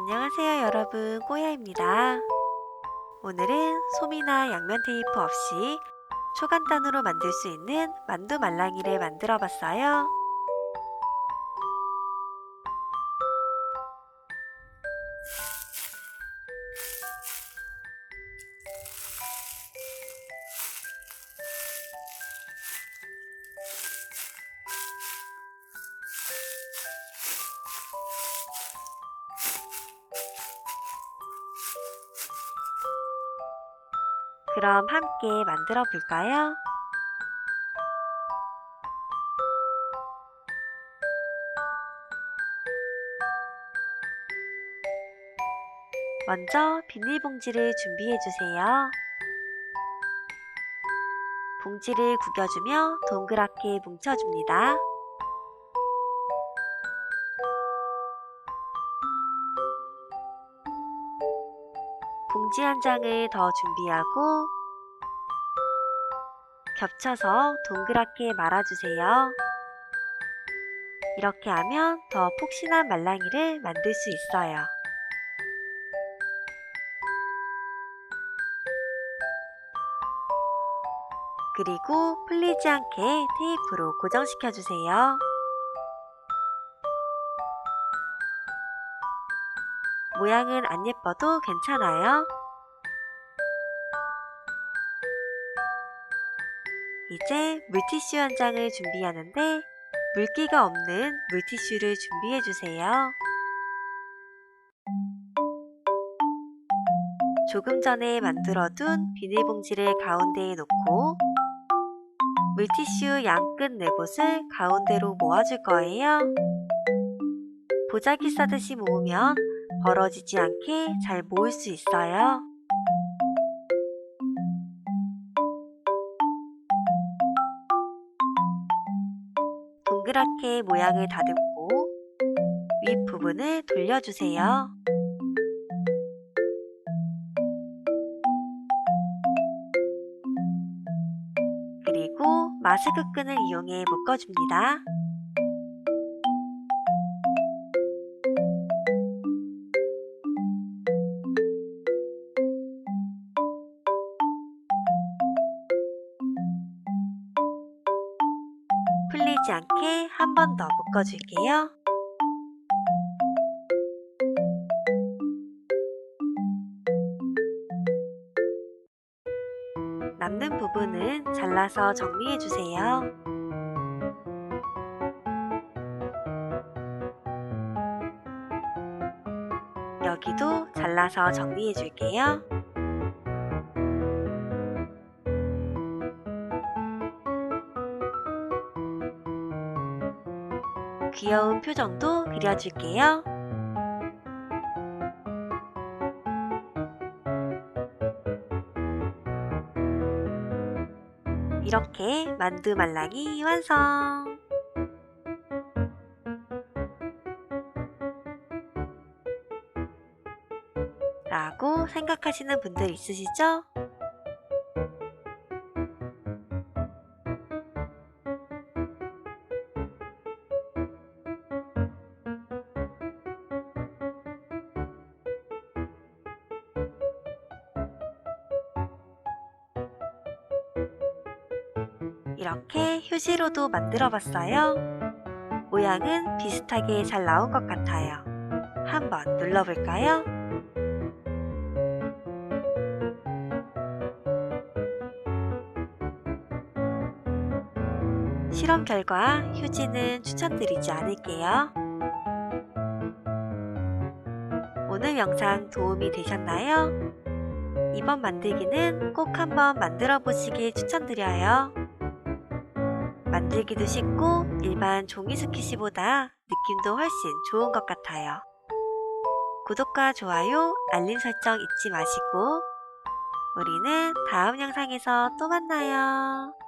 안녕하세요 여러분, 꼬야입니다. 오늘은 솜이나 양면 테이프 없이 초간단으로 만들 수 있는 만두 말랑이를 만들어 봤어요. 그럼 함께 만들어 볼까요? 먼저 비닐봉지를 준비해 주세요. 봉지를 구겨주며 동그랗게 뭉쳐줍니다. 봉지 한 장을 더 준비하고 겹쳐서 동그랗게 말아주세요. 이렇게 하면 더 폭신한 말랑이를 만들 수 있어요. 그리고 풀리지 않게 테이프로 고정시켜 주세요. 모양은 안 예뻐도 괜찮아요. 이제 물티슈 한 장을 준비하는데 물기가 없는 물티슈를 준비해 주세요. 조금 전에 만들어둔 비닐봉지를 가운데에 놓고 물티슈 양끝 네 곳을 가운데로 모아줄 거예요. 보자기 싸듯이 모으면 벌어지지 않게 잘 모을 수 있어요. 동그랗게 모양을 다듬고 윗부분을 돌려주세요. 그리고 마스크 끈을 이용해 묶어줍니다. 풀리지 않게 한 번 더 묶어줄게요. 남는 부분은 잘라서 정리해주세요. 여기도 잘라서 정리해줄게요. 귀여운 표정도 그려줄게요. 이렇게 만두 말랑이 완성! 라고 생각하시는 분들 있으시죠? 이렇게 휴지로도 만들어 봤어요. 모양은 비슷하게 잘 나온 것 같아요. 한번 눌러볼까요? 실험 결과 휴지는 추천드리지 않을게요. 오늘 영상 도움이 되셨나요? 이번 만들기는 꼭 한번 만들어 보시길 추천드려요. 만들기도 쉽고 일반 종이 스키시보다 느낌도 훨씬 좋은 것 같아요. 구독과 좋아요, 알림 설정 잊지 마시고 우리는 다음 영상에서 또 만나요.